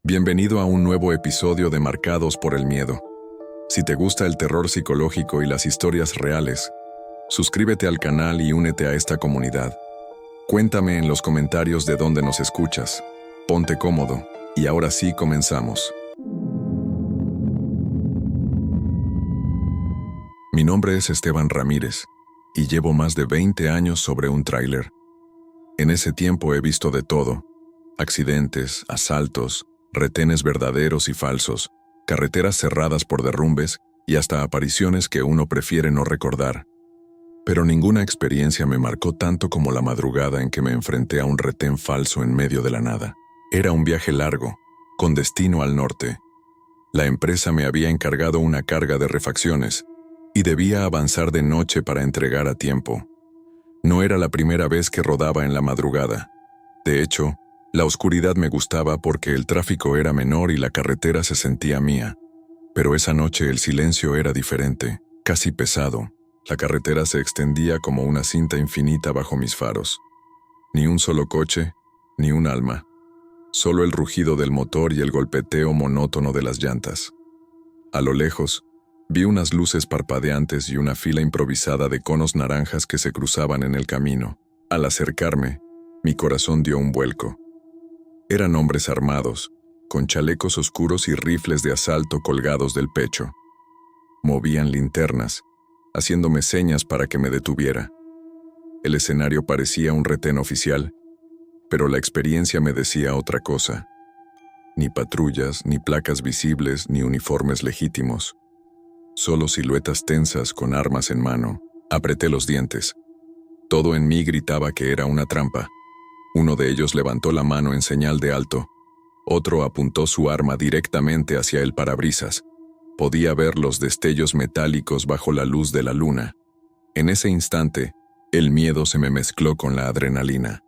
Bienvenido a un nuevo episodio de Marcados por el Miedo. Si te gusta el terror psicológico y las historias reales, suscríbete al canal y únete a esta comunidad. Cuéntame en los comentarios de dónde nos escuchas. Ponte cómodo, y ahora sí comenzamos. Mi nombre es Esteban Ramírez, y llevo más de 20 años sobre un tráiler. En ese tiempo he visto de todo: accidentes, asaltos, retenes verdaderos y falsos, carreteras cerradas por derrumbes y hasta apariciones que uno prefiere no recordar. Pero ninguna experiencia me marcó tanto como la madrugada en que me enfrenté a un retén falso en medio de la nada. Era un viaje largo, con destino al norte. La empresa me había encargado una carga de refacciones y debía avanzar de noche para entregar a tiempo. No era la primera vez que rodaba en la madrugada. De hecho, la oscuridad me gustaba porque el tráfico era menor y la carretera se sentía mía. Pero esa noche el silencio era diferente, casi pesado. La carretera se extendía como una cinta infinita bajo mis faros. Ni un solo coche, ni un alma. Solo el rugido del motor y el golpeteo monótono de las llantas. A lo lejos, vi unas luces parpadeantes y una fila improvisada de conos naranjas que se cruzaban en el camino. Al acercarme, mi corazón dio un vuelco. Eran hombres armados, con chalecos oscuros y rifles de asalto colgados del pecho. Movían linternas, haciéndome señas para que me detuviera. El escenario parecía un retén oficial, pero la experiencia me decía otra cosa. Ni patrullas, ni placas visibles, ni uniformes legítimos. Solo siluetas tensas con armas en mano. Apreté los dientes. Todo en mí gritaba que era una trampa. Uno de ellos levantó la mano en señal de alto. Otro apuntó su arma directamente hacia el parabrisas. Podía ver los destellos metálicos bajo la luz de la luna. En ese instante, el miedo se me mezcló con la adrenalina.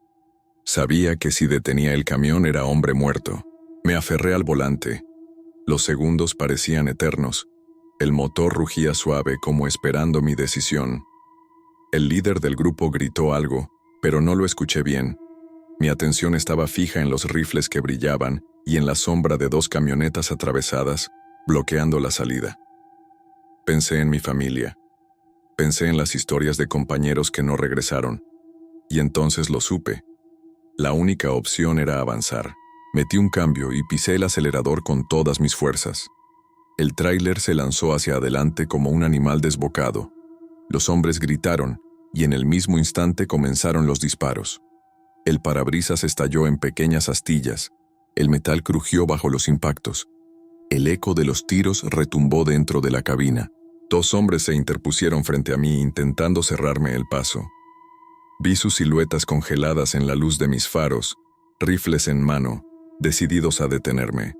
Sabía que si detenía el camión era hombre muerto. Me aferré al volante. Los segundos parecían eternos. El motor rugía suave como esperando mi decisión. El líder del grupo gritó algo, pero no lo escuché bien. Mi atención estaba fija en los rifles que brillaban y en la sombra de dos camionetas atravesadas, bloqueando la salida. Pensé en mi familia. Pensé en las historias de compañeros que no regresaron. Y entonces lo supe. La única opción era avanzar. Metí un cambio y pisé el acelerador con todas mis fuerzas. El tráiler se lanzó hacia adelante como un animal desbocado. Los hombres gritaron, y en el mismo instante comenzaron los disparos. El parabrisas estalló en pequeñas astillas. El metal crujió bajo los impactos. El eco de los tiros retumbó dentro de la cabina. Dos hombres se interpusieron frente a mí intentando cerrarme el paso. Vi sus siluetas congeladas en la luz de mis faros, rifles en mano, decididos a detenerme.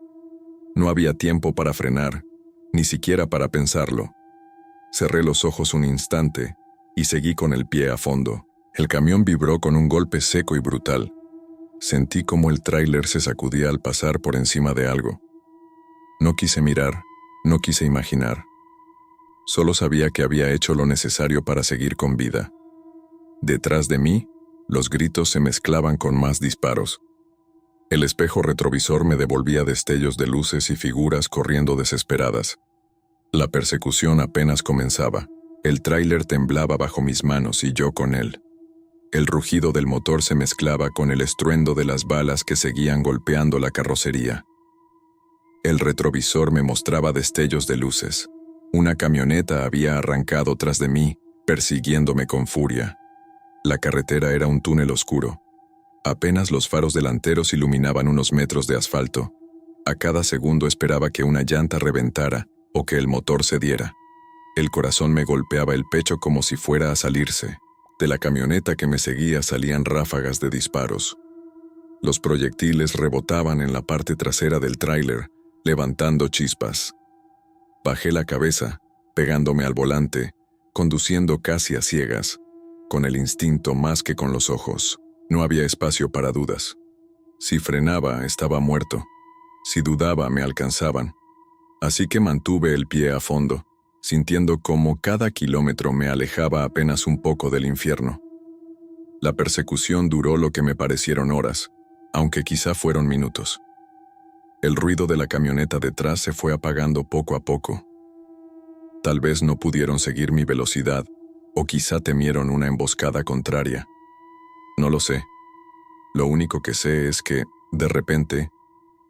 No había tiempo para frenar, ni siquiera para pensarlo. Cerré los ojos un instante y seguí con el pie a fondo. El camión vibró con un golpe seco y brutal. Sentí como el tráiler se sacudía al pasar por encima de algo. No quise mirar, no quise imaginar. Solo sabía que había hecho lo necesario para seguir con vida. Detrás de mí, los gritos se mezclaban con más disparos. El espejo retrovisor me devolvía destellos de luces y figuras corriendo desesperadas. La persecución apenas comenzaba. El tráiler temblaba bajo mis manos y yo con él. El rugido del motor se mezclaba con el estruendo de las balas que seguían golpeando la carrocería. El retrovisor me mostraba destellos de luces. Una camioneta había arrancado tras de mí, persiguiéndome con furia. La carretera era un túnel oscuro. Apenas los faros delanteros iluminaban unos metros de asfalto. A cada segundo esperaba que una llanta reventara o que el motor cediera. El corazón me golpeaba el pecho como si fuera a salirse. De la camioneta que me seguía salían ráfagas de disparos. Los proyectiles rebotaban en la parte trasera del tráiler, levantando chispas. Bajé la cabeza, pegándome al volante, conduciendo casi a ciegas, con el instinto más que con los ojos. No había espacio para dudas. Si frenaba, estaba muerto. Si dudaba, me alcanzaban. Así que mantuve el pie a fondo, sintiendo cómo cada kilómetro me alejaba apenas un poco del infierno. La persecución duró lo que me parecieron horas, aunque quizá fueron minutos. El ruido de la camioneta detrás se fue apagando poco a poco. Tal vez no pudieron seguir mi velocidad, o quizá temieron una emboscada contraria. No lo sé. Lo único que sé es que, de repente,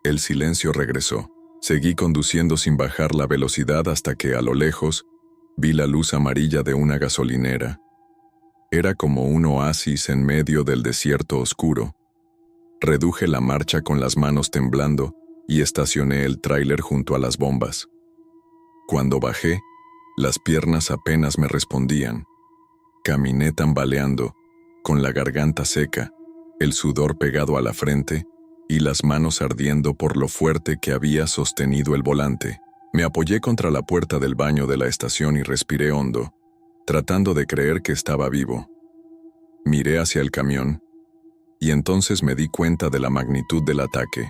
el silencio regresó. Seguí conduciendo sin bajar la velocidad hasta que, a lo lejos, vi la luz amarilla de una gasolinera. Era como un oasis en medio del desierto oscuro. Reduje la marcha con las manos temblando y estacioné el tráiler junto a las bombas. Cuando bajé, las piernas apenas me respondían. Caminé tambaleando, con la garganta seca, el sudor pegado a la frente y las manos ardiendo por lo fuerte que había sostenido el volante. Me apoyé contra la puerta del baño de la estación y respiré hondo, tratando de creer que estaba vivo. Miré hacia el camión, y entonces me di cuenta de la magnitud del ataque.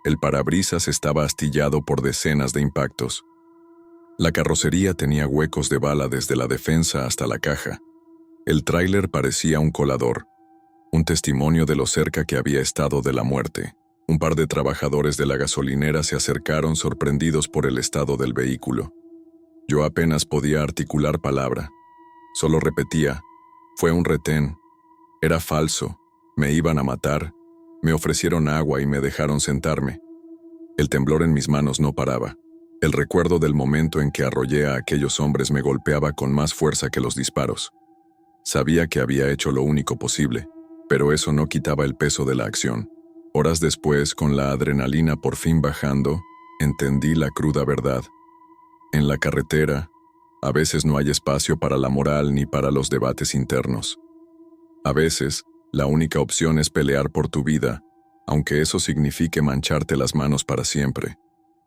El parabrisas estaba astillado por decenas de impactos. La carrocería tenía huecos de bala desde la defensa hasta la caja. El tráiler parecía un colador, un testimonio de lo cerca que había estado de la muerte. Un par de trabajadores de la gasolinera se acercaron sorprendidos por el estado del vehículo. Yo apenas podía articular palabra. Solo repetía, fue un retén, era falso, me iban a matar, me ofrecieron agua y me dejaron sentarme. El temblor en mis manos no paraba. El recuerdo del momento en que arrollé a aquellos hombres me golpeaba con más fuerza que los disparos. Sabía que había hecho lo único posible, pero eso no quitaba el peso de la acción. Horas después, con la adrenalina por fin bajando, entendí la cruda verdad. En la carretera, a veces no hay espacio para la moral ni para los debates internos. A veces, la única opción es pelear por tu vida, aunque eso signifique mancharte las manos para siempre.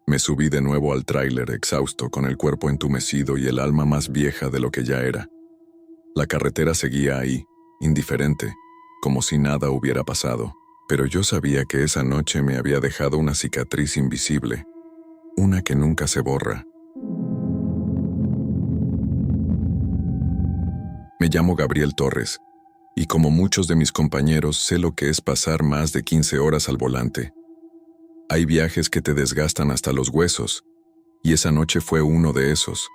Me subí de nuevo al tráiler exhausto, con el cuerpo entumecido y el alma más vieja de lo que ya era. La carretera seguía ahí, indiferente, como si nada hubiera pasado. Pero yo sabía que esa noche me había dejado una cicatriz invisible, una que nunca se borra. Me llamo Gabriel Torres, y como muchos de mis compañeros sé lo que es pasar más de 15 horas al volante. Hay viajes que te desgastan hasta los huesos, y esa noche fue uno de esos.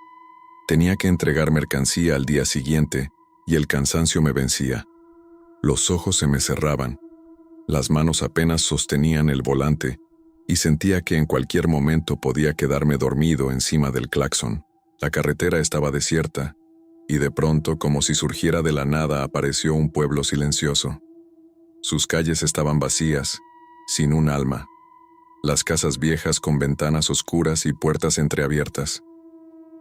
Tenía que entregar mercancía al día siguiente, y el cansancio me vencía. Los ojos se me cerraban. Las manos apenas sostenían el volante y sentía que en cualquier momento podía quedarme dormido encima del claxon. La carretera estaba desierta y de pronto, como si surgiera de la nada, apareció un pueblo silencioso. Sus calles estaban vacías, sin un alma. Las casas viejas con ventanas oscuras y puertas entreabiertas.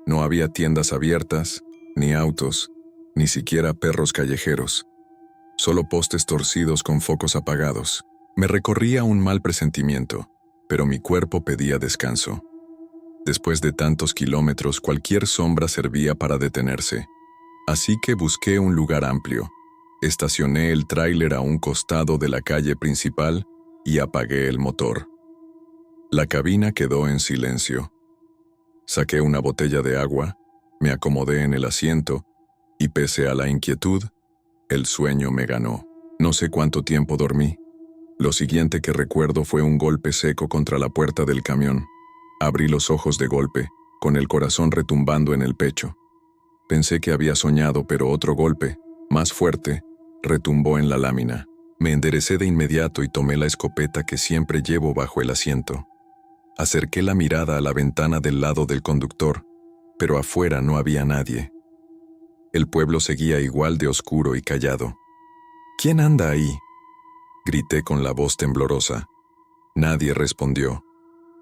No había tiendas abiertas, ni autos, ni siquiera perros callejeros. Solo postes torcidos con focos apagados. Me recorría un mal presentimiento, pero mi cuerpo pedía descanso. Después de tantos kilómetros, cualquier sombra servía para detenerse. Así que busqué un lugar amplio. Estacioné el tráiler a un costado de la calle principal y apagué el motor. La cabina quedó en silencio. Saqué una botella de agua, me acomodé en el asiento y, pese a la inquietud, el sueño me ganó. No sé cuánto tiempo dormí. Lo siguiente que recuerdo fue un golpe seco contra la puerta del camión. Abrí los ojos de golpe, con el corazón retumbando en el pecho. Pensé que había soñado, pero otro golpe, más fuerte, retumbó en la lámina. Me enderecé de inmediato y tomé la escopeta que siempre llevo bajo el asiento. Acerqué la mirada a la ventana del lado del conductor, pero afuera no había nadie. El pueblo seguía igual de oscuro y callado. ¿Quién anda ahí?, grité con la voz temblorosa. Nadie respondió.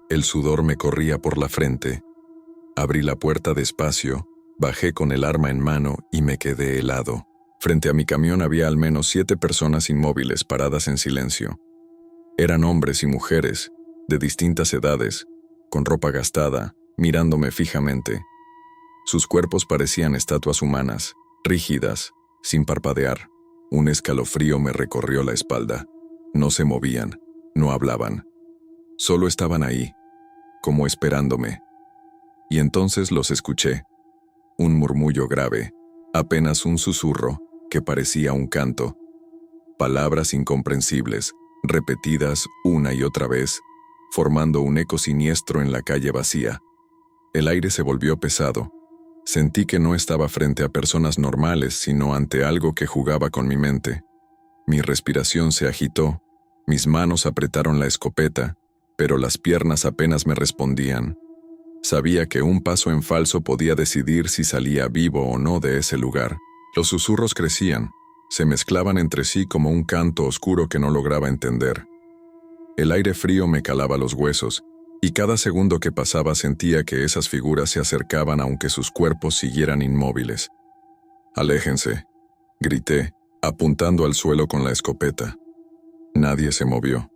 El sudor me corría por la frente. Abrí la puerta despacio, bajé con el arma en mano y me quedé helado. Frente a mi camión había al menos 7 personas inmóviles paradas en silencio. Eran hombres y mujeres, de distintas edades, con ropa gastada, mirándome fijamente. Sus cuerpos parecían estatuas humanas, rígidas, sin parpadear. Un escalofrío me recorrió la espalda. No se movían, no hablaban. Solo estaban ahí, como esperándome. Y entonces los escuché. Un murmullo grave, apenas un susurro, que parecía un canto. Palabras incomprensibles, repetidas una y otra vez, formando un eco siniestro en la calle vacía. El aire se volvió pesado. Sentí que no estaba frente a personas normales, sino ante algo que jugaba con mi mente. Mi respiración se agitó, mis manos apretaron la escopeta, pero las piernas apenas me respondían. Sabía que un paso en falso podía decidir si salía vivo o no de ese lugar. Los susurros crecían, se mezclaban entre sí como un canto oscuro que no lograba entender. El aire frío me calaba los huesos, y cada segundo que pasaba sentía que esas figuras se acercaban aunque sus cuerpos siguieran inmóviles. «Aléjense», grité, apuntando al suelo con la escopeta. Nadie se movió.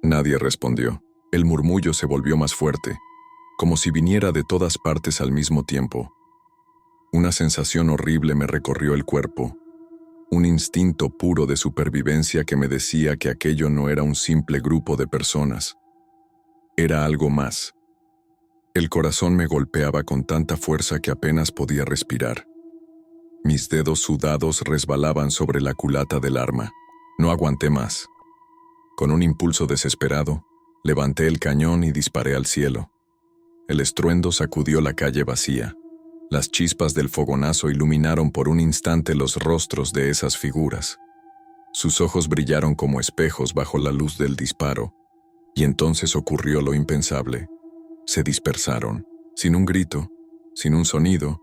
Nadie respondió. El murmullo se volvió más fuerte, como si viniera de todas partes al mismo tiempo. Una sensación horrible me recorrió el cuerpo, un instinto puro de supervivencia que me decía que aquello no era un simple grupo de personas. Era algo más. El corazón me golpeaba con tanta fuerza que apenas podía respirar. Mis dedos sudados resbalaban sobre la culata del arma. No aguanté más. Con un impulso desesperado, levanté el cañón y disparé al cielo. El estruendo sacudió la calle vacía. Las chispas del fogonazo iluminaron por un instante los rostros de esas figuras. Sus ojos brillaron como espejos bajo la luz del disparo, y entonces ocurrió lo impensable. Se dispersaron, sin un grito, sin un sonido,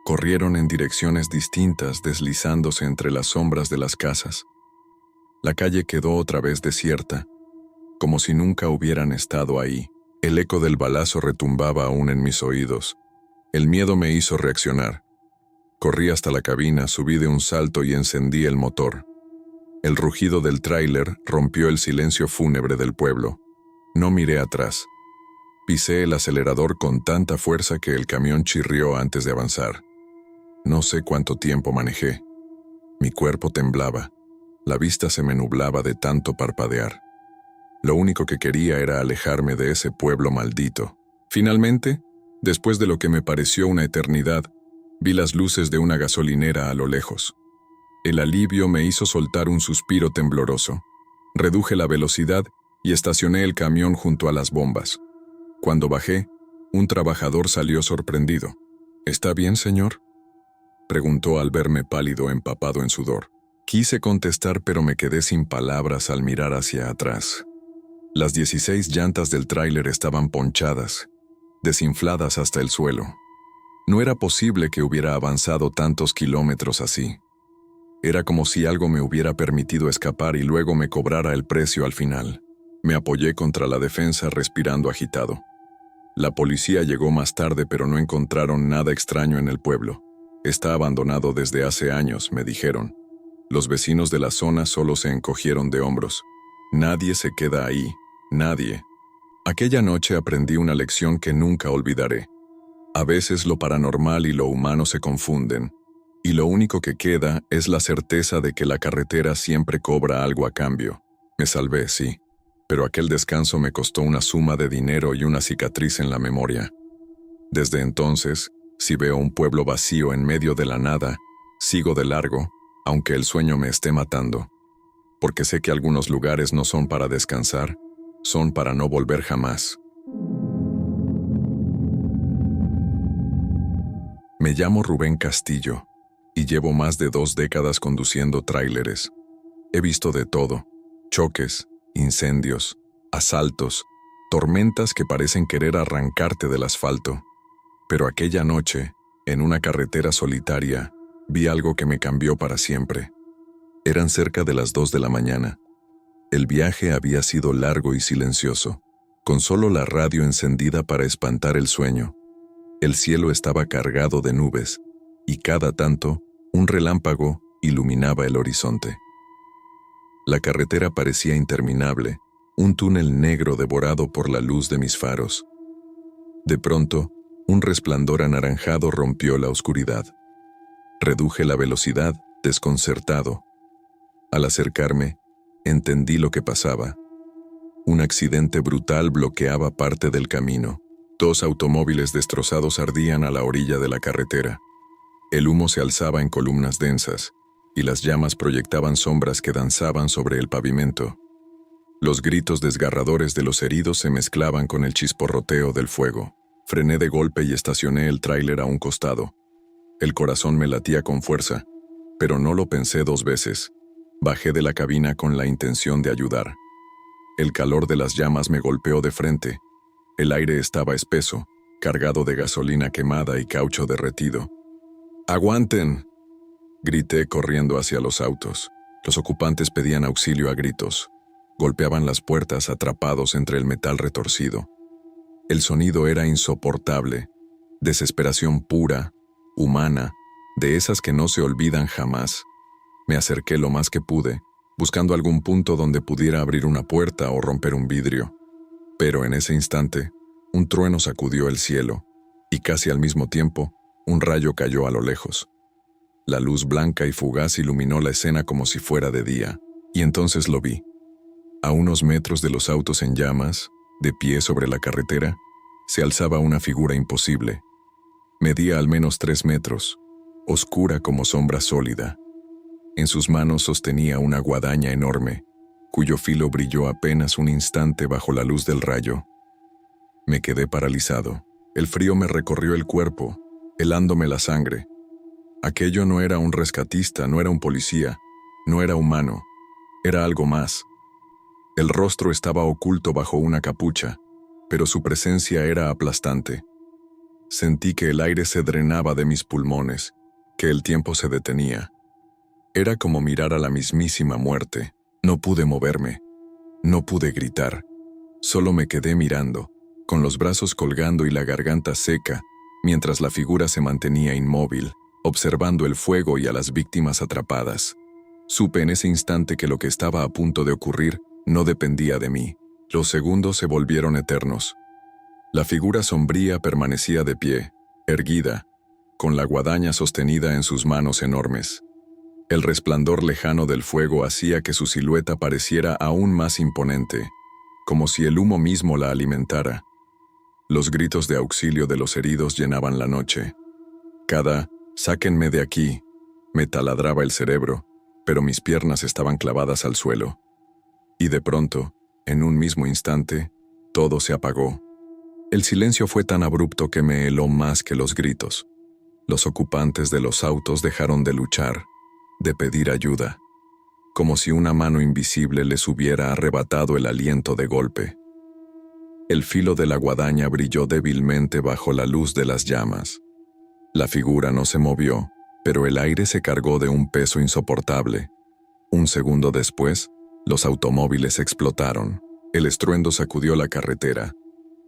corrieron en direcciones distintas deslizándose entre las sombras de las casas. La calle quedó otra vez desierta, como si nunca hubieran estado ahí. El eco del balazo retumbaba aún en mis oídos. El miedo me hizo reaccionar. Corrí hasta la cabina, subí de un salto y encendí el motor. El rugido del tráiler rompió el silencio fúnebre del pueblo. No miré atrás. Pisé el acelerador con tanta fuerza que el camión chirrió antes de avanzar. No sé cuánto tiempo manejé. Mi cuerpo temblaba. La vista se me nublaba de tanto parpadear. Lo único que quería era alejarme de ese pueblo maldito. Finalmente, después de lo que me pareció una eternidad, vi las luces de una gasolinera a lo lejos. El alivio me hizo soltar un suspiro tembloroso. Reduje la velocidad y estacioné el camión junto a las bombas. Cuando bajé, un trabajador salió sorprendido. «¿Está bien, señor?», preguntó al verme pálido, empapado en sudor. Quise contestar, pero me quedé sin palabras al mirar hacia atrás. Las 16 llantas del tráiler estaban ponchadas, desinfladas hasta el suelo. No era posible que hubiera avanzado tantos kilómetros así. Era como si algo me hubiera permitido escapar y luego me cobrara el precio al final. Me apoyé contra la defensa respirando agitado. La policía llegó más tarde, pero no encontraron nada extraño en el pueblo. Está abandonado desde hace años, me dijeron. Los vecinos de la zona solo se encogieron de hombros. Nadie se queda ahí, nadie. Aquella noche aprendí una lección que nunca olvidaré. A veces lo paranormal y lo humano se confunden, y lo único que queda es la certeza de que la carretera siempre cobra algo a cambio. Me salvé, sí, pero aquel descanso me costó una suma de dinero y una cicatriz en la memoria. Desde entonces, si veo un pueblo vacío en medio de la nada, sigo de largo, aunque el sueño me esté matando. Porque sé que algunos lugares no son para descansar, son para no volver jamás. Me llamo Rubén Castillo, y llevo más de 2 décadas conduciendo tráileres. He visto de todo: choques, incendios, asaltos, tormentas que parecen querer arrancarte del asfalto. Pero aquella noche, en una carretera solitaria, vi algo que me cambió para siempre. Eran cerca de las 2 de la mañana. El viaje había sido largo y silencioso, con solo la radio encendida para espantar el sueño. El cielo estaba cargado de nubes, y cada tanto, un relámpago iluminaba el horizonte. La carretera parecía interminable, un túnel negro devorado por la luz de mis faros. De pronto, un resplandor anaranjado rompió la oscuridad. Reduje la velocidad, desconcertado. Al acercarme, entendí lo que pasaba. Un accidente brutal bloqueaba parte del camino. 2 automóviles destrozados ardían a la orilla de la carretera. El humo se alzaba en columnas densas, y las llamas proyectaban sombras que danzaban sobre el pavimento. Los gritos desgarradores de los heridos se mezclaban con el chisporroteo del fuego. Frené de golpe y estacioné el tráiler a un costado. El corazón me latía con fuerza, pero no lo pensé 2 veces. Bajé de la cabina con la intención de ayudar. El calor de las llamas me golpeó de frente. El aire estaba espeso, cargado de gasolina quemada y caucho derretido. ¡Aguanten!, grité corriendo hacia los autos. Los ocupantes pedían auxilio a gritos. Golpeaban las puertas atrapados entre el metal retorcido. El sonido era insoportable, desesperación pura, humana, de esas que no se olvidan jamás. Me acerqué lo más que pude, buscando algún punto donde pudiera abrir una puerta o romper un vidrio. Pero en ese instante, un trueno sacudió el cielo, y casi al mismo tiempo, un rayo cayó a lo lejos. La luz blanca y fugaz iluminó la escena como si fuera de día, y entonces lo vi. A unos metros de los autos en llamas, de pie sobre la carretera, se alzaba una figura imposible. Medía al menos 3 metros, oscura como sombra sólida. En sus manos sostenía una guadaña enorme, cuyo filo brilló apenas un instante bajo la luz del rayo. Me quedé paralizado. El frío me recorrió el cuerpo, helándome la sangre. Aquello no era un rescatista, no era un policía, no era humano, era algo más. El rostro estaba oculto bajo una capucha, pero su presencia era aplastante. Sentí que el aire se drenaba de mis pulmones, que el tiempo se detenía. Era como mirar a la mismísima muerte. No pude moverme, no pude gritar. Solo me quedé mirando, con los brazos colgando y la garganta seca, mientras la figura se mantenía inmóvil, observando el fuego y a las víctimas atrapadas. Supe en ese instante que lo que estaba a punto de ocurrir no dependía de mí. Los segundos se volvieron eternos. La figura sombría permanecía de pie, erguida, con la guadaña sostenida en sus manos enormes. El resplandor lejano del fuego hacía que su silueta pareciera aún más imponente, como si el humo mismo la alimentara. Los gritos de auxilio de los heridos llenaban la noche. Cada «sáquenme de aquí» me taladraba el cerebro, pero mis piernas estaban clavadas al suelo. Y de pronto, en un mismo instante, todo se apagó. El silencio fue tan abrupto que me heló más que los gritos. Los ocupantes de los autos dejaron de luchar, de pedir ayuda, como si una mano invisible les hubiera arrebatado el aliento de golpe. El filo de la guadaña brilló débilmente bajo la luz de las llamas. La figura no se movió, pero el aire se cargó de un peso insoportable. Un segundo después, los automóviles explotaron. El estruendo sacudió la carretera.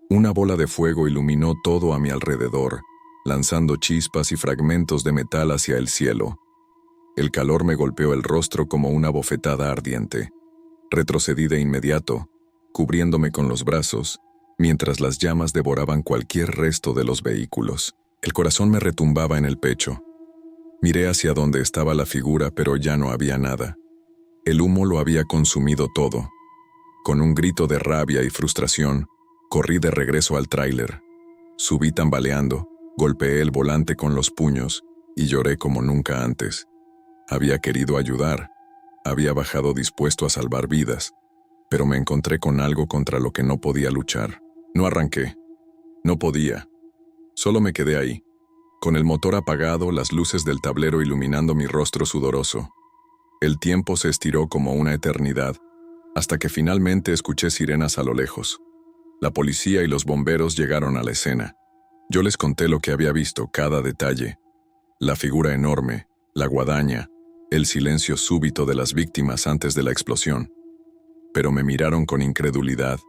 Una bola de fuego iluminó todo a mi alrededor, lanzando chispas y fragmentos de metal hacia el cielo. El calor me golpeó el rostro como una bofetada ardiente. Retrocedí de inmediato, cubriéndome con los brazos, mientras las llamas devoraban cualquier resto de los vehículos. El corazón me retumbaba en el pecho. Miré hacia donde estaba la figura, pero ya no había nada. El humo lo había consumido todo. Con un grito de rabia y frustración, corrí de regreso al tráiler. Subí tambaleando, golpeé el volante con los puños y lloré como nunca antes. Había querido ayudar, había bajado dispuesto a salvar vidas, pero me encontré con algo contra lo que no podía luchar. No arranqué. No podía. Solo me quedé ahí, con el motor apagado, las luces del tablero iluminando mi rostro sudoroso. El tiempo se estiró como una eternidad, hasta que finalmente escuché sirenas a lo lejos. La policía y los bomberos llegaron a la escena. Yo les conté lo que había visto, cada detalle. La figura enorme, la guadaña, el silencio súbito de las víctimas antes de la explosión. Pero me miraron con incredulidad.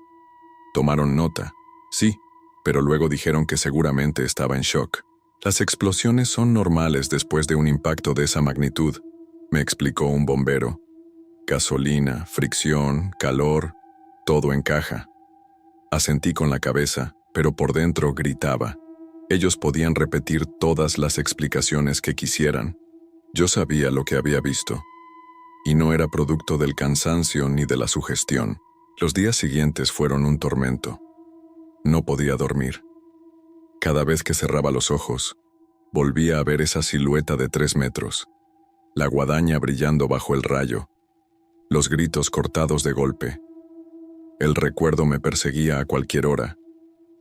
Tomaron nota, sí, pero luego dijeron que seguramente estaba en shock. Las explosiones son normales después de un impacto de esa magnitud, me explicó un bombero. Gasolina, fricción, calor, todo encaja. Asentí con la cabeza, pero por dentro gritaba. Ellos podían repetir todas las explicaciones que quisieran. Yo sabía lo que había visto. Y no era producto del cansancio ni de la sugestión. Los días siguientes fueron un tormento. No podía dormir. Cada vez que cerraba los ojos, volvía a ver esa silueta de 3 metros. La guadaña brillando bajo el rayo. Los gritos cortados de golpe. El recuerdo me perseguía a cualquier hora,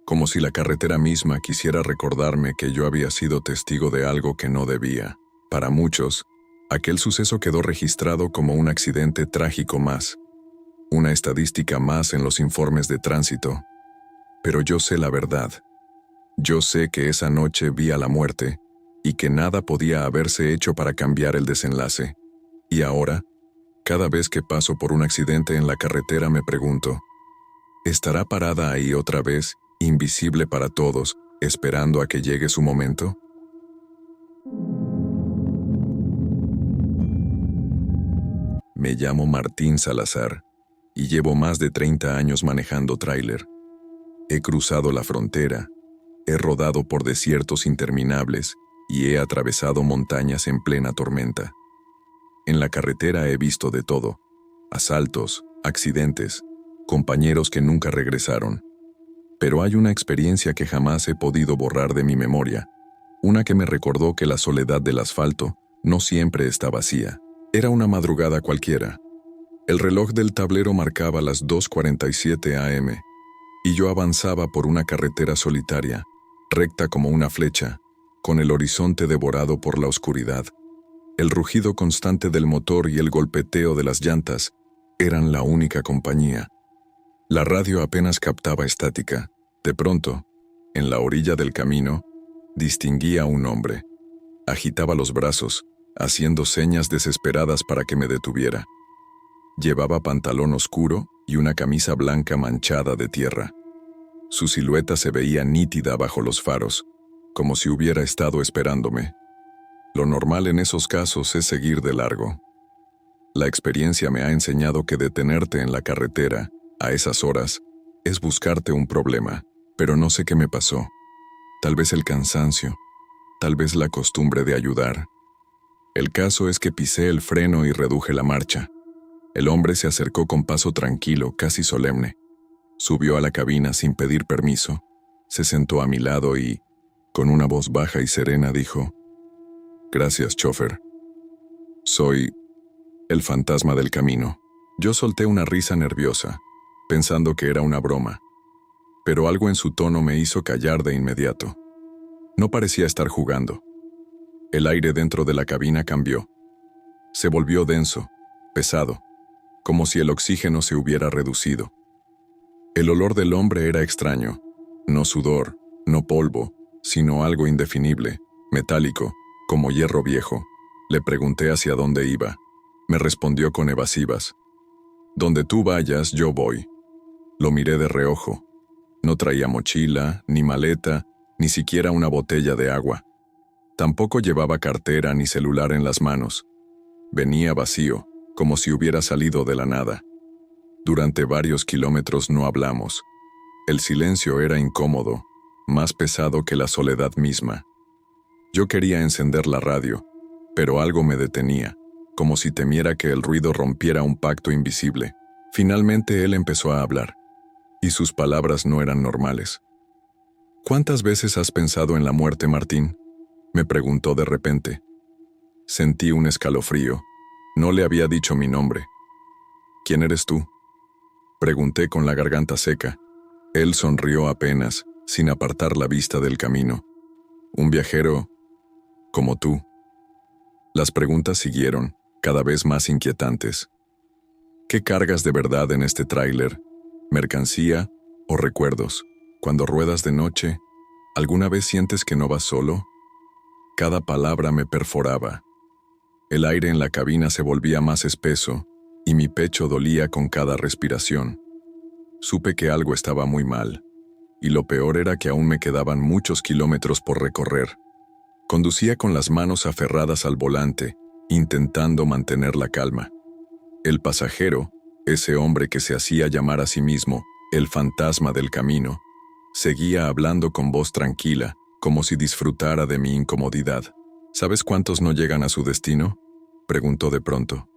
como si la carretera misma quisiera recordarme que yo había sido testigo de algo que no debía. Para muchos, aquel suceso quedó registrado como un accidente trágico más, una estadística más en los informes de tránsito. Pero yo sé la verdad. Yo sé que esa noche vi a la muerte y que nada podía haberse hecho para cambiar el desenlace. Y ahora, cada vez que paso por un accidente en la carretera me pregunto, ¿estará parada ahí otra vez, invisible para todos, esperando a que llegue su momento? Me llamo Martín Salazar y llevo más de 30 años manejando tráiler. He cruzado la frontera, he rodado por desiertos interminables y he atravesado montañas en plena tormenta. En la carretera he visto de todo: asaltos, accidentes, compañeros que nunca regresaron. Pero hay una experiencia que jamás he podido borrar de mi memoria, una que me recordó que la soledad del asfalto no siempre está vacía. Era una madrugada cualquiera. El reloj del tablero marcaba las 2:47 a.m. y yo avanzaba por una carretera solitaria, recta como una flecha, con el horizonte devorado por la oscuridad. El rugido constante del motor y el golpeteo de las llantas eran la única compañía. La radio apenas captaba estática. De pronto, en la orilla del camino, distinguí a un hombre. Agitaba los brazos, haciendo señas desesperadas para que me detuviera. Llevaba pantalón oscuro y una camisa blanca manchada de tierra. Su silueta se veía nítida bajo los faros, como si hubiera estado esperándome. Lo normal en esos casos es seguir de largo. La experiencia me ha enseñado que detenerte en la carretera, a esas horas, es buscarte un problema, pero no sé qué me pasó. Tal vez el cansancio, tal vez la costumbre de ayudar. El caso es que pisé el freno y reduje la marcha. El hombre se acercó con paso tranquilo, casi solemne. Subió a la cabina sin pedir permiso, se sentó a mi lado y, con una voz baja y serena, dijo: «Gracias, chofer. Soy el fantasma del camino». Yo solté una risa nerviosa, pensando que era una broma, pero algo en su tono me hizo callar de inmediato. No parecía estar jugando. El aire dentro de la cabina cambió. Se volvió denso, pesado, como si el oxígeno se hubiera reducido. El olor del hombre era extraño, no sudor, no polvo, sino algo indefinible, metálico, como hierro viejo. Le pregunté hacia dónde iba. Me respondió con evasivas: «Donde tú vayas, yo voy». Lo miré de reojo. No traía mochila, ni maleta, ni siquiera una botella de agua. Tampoco llevaba cartera ni celular en las manos. Venía vacío, como si hubiera salido de la nada. Durante varios kilómetros no hablamos. El silencio era incómodo, más pesado que la soledad misma. Yo quería encender la radio, pero algo me detenía, como si temiera que el ruido rompiera un pacto invisible. Finalmente él empezó a hablar, y sus palabras no eran normales. «¿Cuántas veces has pensado en la muerte, Martín?», me preguntó de repente. Sentí un escalofrío. No le había dicho mi nombre. «¿Quién eres tú?», pregunté con la garganta seca. Él sonrió apenas, sin apartar la vista del camino. «Un viajero como tú». Las preguntas siguieron, cada vez más inquietantes. «¿Qué cargas de verdad en este tráiler? ¿Mercancía o recuerdos? Cuando ruedas de noche, ¿alguna vez sientes que no vas solo?». Cada palabra me perforaba. El aire en la cabina se volvía más espeso y mi pecho dolía con cada respiración. Supe que algo estaba muy mal, y lo peor era que aún me quedaban muchos kilómetros por recorrer. Conducía con las manos aferradas al volante, intentando mantener la calma. El pasajero, ese hombre que se hacía llamar a sí mismo el fantasma del camino, seguía hablando con voz tranquila, como si disfrutara de mi incomodidad. «¿Sabes cuántos no llegan a su destino?», preguntó de pronto.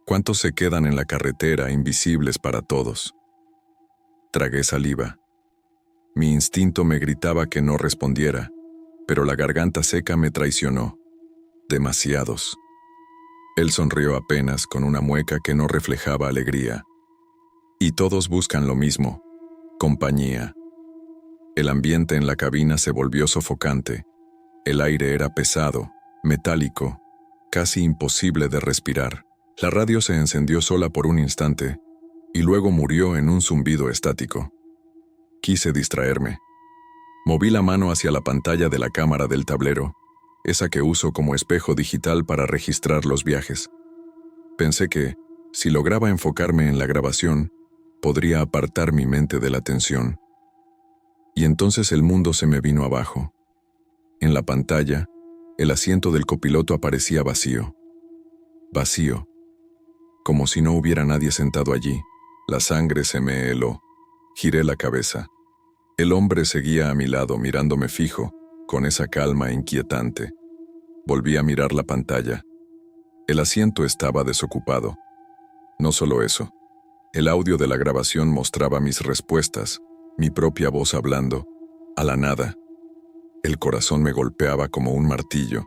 «¿Cuántos se quedan en la carretera, invisibles para todos?». Tragué saliva. Mi instinto me gritaba que no respondiera, pero la garganta seca me traicionó. Demasiados. Él sonrió apenas, con una mueca que no reflejaba alegría. Y todos buscan lo mismo: compañía. El ambiente en la cabina se volvió sofocante. El aire era pesado, metálico, casi imposible de respirar. La radio se encendió sola por un instante y luego murió en un zumbido estático. Quise distraerme. Moví la mano hacia la pantalla de la cámara del tablero, esa que uso como espejo digital para registrar los viajes. Pensé que, si lograba enfocarme en la grabación, podría apartar mi mente de la tensión. Y entonces el mundo se me vino abajo. En la pantalla, el asiento del copiloto aparecía vacío. Vacío. Como si no hubiera nadie sentado allí. La sangre se me heló. Giré la cabeza. El hombre seguía a mi lado mirándome fijo, con esa calma inquietante. Volví a mirar la pantalla. El asiento estaba desocupado. No solo eso. El audio de la grabación mostraba mis respuestas, mi propia voz hablando, a la nada. El corazón me golpeaba como un martillo.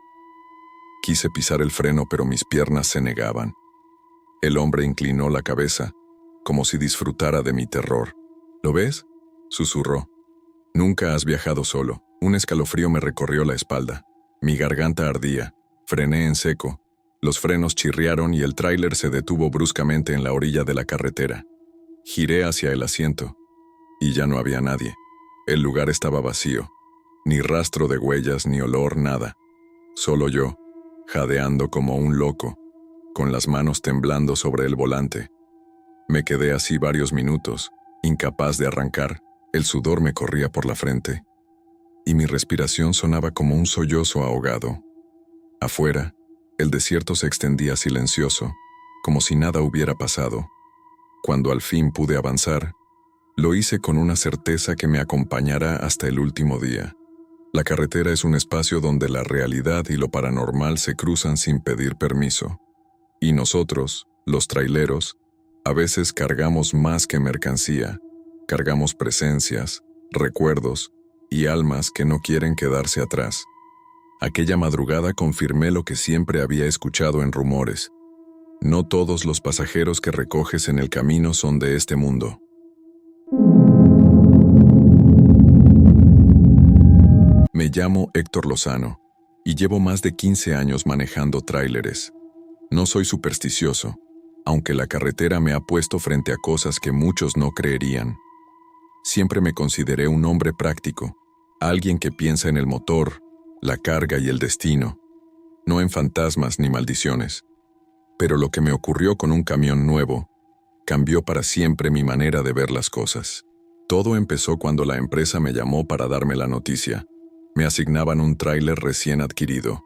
Quise pisar el freno, pero mis piernas se negaban. El hombre inclinó la cabeza, como si disfrutara de mi terror. ¿Lo ves?, susurró. Nunca has viajado solo. Un escalofrío me recorrió la espalda. Mi garganta ardía. Frené en seco. Los frenos chirriaron y el tráiler se detuvo bruscamente en la orilla de la carretera. Giré hacia el asiento. Y ya no había nadie. El lugar estaba vacío. Ni rastro de huellas, ni olor, nada. Solo yo, jadeando como un loco, con las manos temblando sobre el volante. Me quedé así varios minutos, incapaz de arrancar. El sudor me corría por la frente, y mi respiración sonaba como un sollozo ahogado. Afuera, el desierto se extendía silencioso, como si nada hubiera pasado. Cuando al fin pude avanzar, lo hice con una certeza que me acompañará hasta el último día. La carretera es un espacio donde la realidad y lo paranormal se cruzan sin pedir permiso. Y nosotros, los traileros, a veces cargamos más que mercancía. Cargamos presencias, recuerdos y almas que no quieren quedarse atrás. Aquella madrugada confirmé lo que siempre había escuchado en rumores. No todos los pasajeros que recoges en el camino son de este mundo. Me llamo Héctor Lozano y llevo más de 15 años manejando tráileres. No soy supersticioso, aunque la carretera me ha puesto frente a cosas que muchos no creerían. Siempre me consideré un hombre práctico, alguien que piensa en el motor, la carga y el destino, no en fantasmas ni maldiciones. Pero lo que me ocurrió con un camión nuevo cambió para siempre mi manera de ver las cosas. Todo empezó cuando la empresa me llamó para darme la noticia. Me asignaban un tráiler recién adquirido.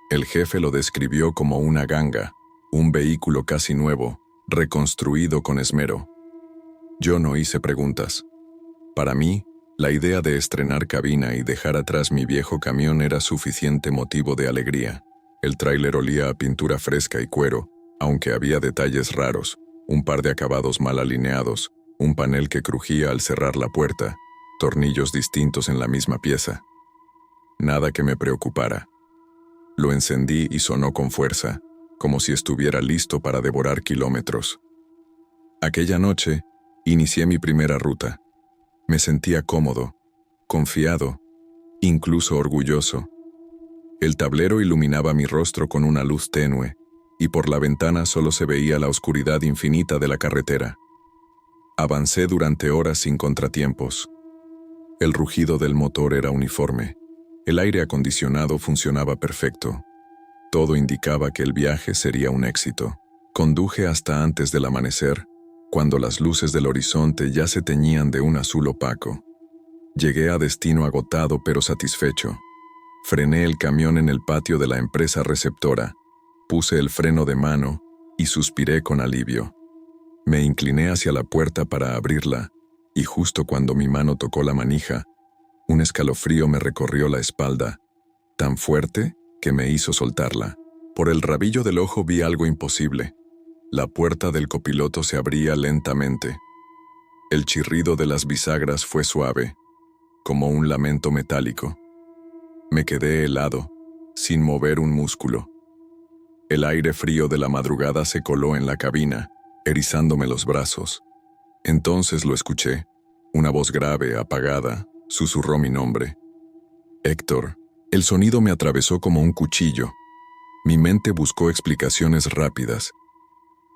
El jefe lo describió como una ganga, un vehículo casi nuevo, reconstruido con esmero. Yo no hice preguntas. Para mí, la idea de estrenar cabina y dejar atrás mi viejo camión era suficiente motivo de alegría. El tráiler olía a pintura fresca y cuero, aunque había detalles raros, un par de acabados mal alineados, un panel que crujía al cerrar la puerta, tornillos distintos en la misma pieza. Nada que me preocupara. Lo encendí y sonó con fuerza, como si estuviera listo para devorar kilómetros. Aquella noche, inicié mi primera ruta. Me sentía cómodo, confiado, incluso orgulloso. El tablero iluminaba mi rostro con una luz tenue, y por la ventana solo se veía la oscuridad infinita de la carretera. Avancé durante horas sin contratiempos. El rugido del motor era uniforme. El aire acondicionado funcionaba perfecto. Todo indicaba que el viaje sería un éxito. Conduje hasta antes del amanecer, cuando las luces del horizonte ya se teñían de un azul opaco. Llegué a destino agotado pero satisfecho. Frené el camión en el patio de la empresa receptora, puse el freno de mano y suspiré con alivio. Me incliné hacia la puerta para abrirla, y justo cuando mi mano tocó la manija, un escalofrío me recorrió la espalda, tan fuerte que me hizo soltarla. Por el rabillo del ojo vi algo imposible. La puerta del copiloto se abría lentamente. El chirrido de las bisagras fue suave, como un lamento metálico. Me quedé helado, sin mover un músculo. El aire frío de la madrugada se coló en la cabina, erizándome los brazos. Entonces lo escuché. Una voz grave, apagada, susurró mi nombre. Héctor. El sonido me atravesó como un cuchillo. Mi mente buscó explicaciones rápidas.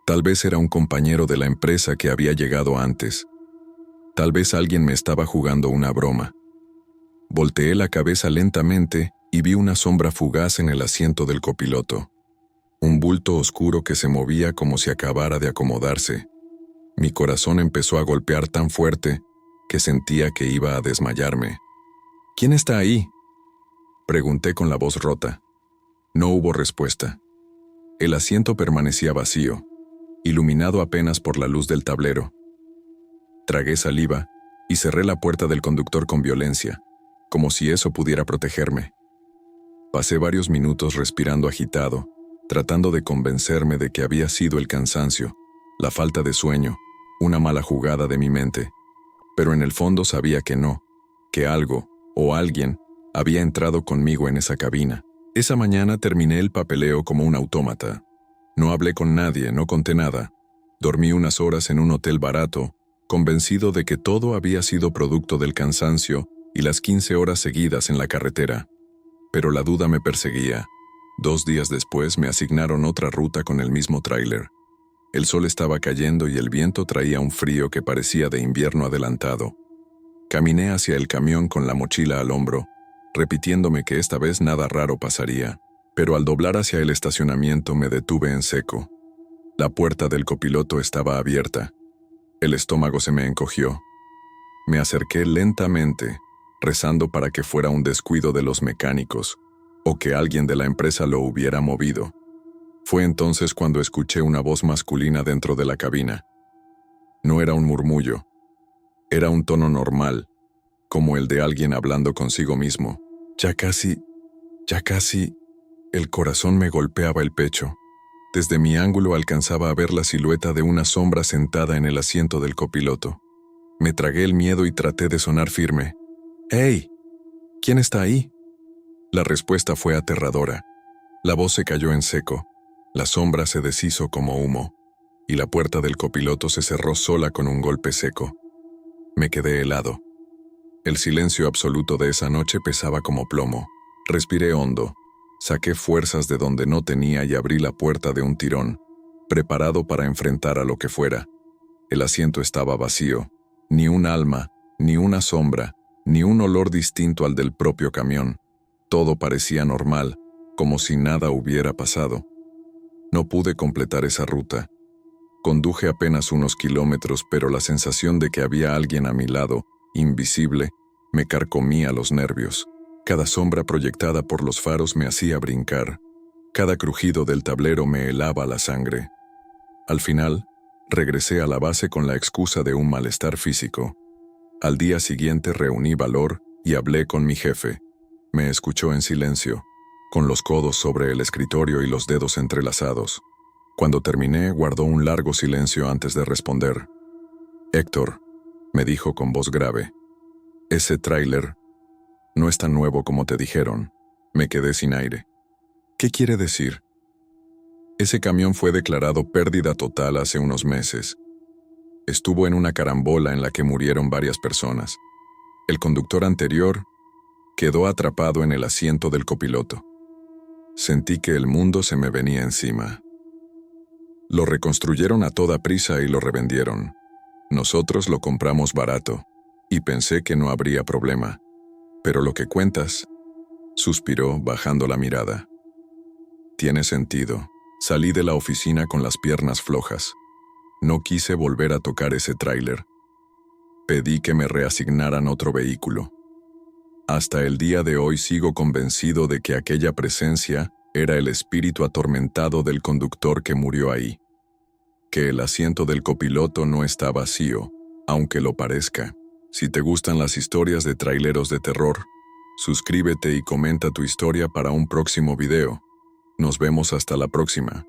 Tal vez era un compañero de la empresa que había llegado antes. Tal vez alguien me estaba jugando una broma. Volteé la cabeza lentamente y vi una sombra fugaz en el asiento del copiloto. Un bulto oscuro que se movía como si acabara de acomodarse. Mi corazón empezó a golpear tan fuerte que sentía que iba a desmayarme. ¿Quién está ahí?, pregunté con la voz rota. No hubo respuesta. El asiento permanecía vacío, iluminado apenas por la luz del tablero. Tragué saliva y cerré la puerta del conductor con violencia, como si eso pudiera protegerme. Pasé varios minutos respirando agitado, tratando de convencerme de que había sido el cansancio, la falta de sueño, una mala jugada de mi mente. Pero en el fondo sabía que no, que algo, o alguien, había entrado conmigo en esa cabina. Esa mañana terminé el papeleo como un autómata. No hablé con nadie, no conté nada. Dormí unas horas en un hotel barato, convencido de que todo había sido producto del cansancio y las 15 horas seguidas en la carretera. Pero la duda me perseguía. 2 días después me asignaron otra ruta con el mismo tráiler. El sol estaba cayendo y el viento traía un frío que parecía de invierno adelantado. Caminé hacia el camión con la mochila al hombro, repitiéndome que esta vez nada raro pasaría, pero al doblar hacia el estacionamiento me detuve en seco. La puerta del copiloto estaba abierta. El estómago se me encogió. Me acerqué lentamente, rezando para que fuera un descuido de los mecánicos, o que alguien de la empresa lo hubiera movido. Fue entonces cuando escuché una voz masculina dentro de la cabina. No era un murmullo. Era un tono normal, como el de alguien hablando consigo mismo. Ya casi. El corazón me golpeaba el pecho. Desde mi ángulo alcanzaba a ver la silueta de una sombra sentada en el asiento del copiloto. Me tragué el miedo y traté de sonar firme. «¡Hey! ¿Quién está ahí?». La respuesta fue aterradora. La voz se cayó en seco. La sombra se deshizo como humo, y la puerta del copiloto se cerró sola con un golpe seco. Me quedé helado. El silencio absoluto de esa noche pesaba como plomo. Respiré hondo, saqué fuerzas de donde no tenía y abrí la puerta de un tirón, preparado para enfrentar a lo que fuera. El asiento estaba vacío. Ni un alma, ni una sombra, ni un olor distinto al del propio camión. Todo parecía normal, como si nada hubiera pasado. No pude completar esa ruta. Conduje apenas unos kilómetros, pero la sensación de que había alguien a mi lado, invisible, me carcomía los nervios. Cada sombra proyectada por los faros me hacía brincar. Cada crujido del tablero me helaba la sangre. Al final, regresé a la base con la excusa de un malestar físico. Al día siguiente reuní valor y hablé con mi jefe. Me escuchó en silencio, con los codos sobre el escritorio y los dedos entrelazados. Cuando terminé, guardó un largo silencio antes de responder. «Héctor», me dijo con voz grave, «ese tráiler no es tan nuevo como te dijeron». Me quedé sin aire. «¿Qué quiere decir?». «Ese camión fue declarado pérdida total hace unos meses. Estuvo en una carambola en la que murieron varias personas. El conductor anterior quedó atrapado en el asiento del copiloto. Sentí que el mundo se me venía encima. Lo reconstruyeron a toda prisa y lo revendieron. Nosotros lo compramos barato, y pensé que no habría problema. Pero lo que cuentas», suspiró bajando la mirada. «Tiene sentido». Salí de la oficina con las piernas flojas. No quise volver a tocar ese tráiler. Pedí que me reasignaran otro vehículo. Hasta el día de hoy sigo convencido de que aquella presencia era el espíritu atormentado del conductor que murió ahí. Que el asiento del copiloto no está vacío, aunque lo parezca. Si te gustan las historias de traileros de terror, suscríbete y comenta tu historia para un próximo video. Nos vemos hasta la próxima.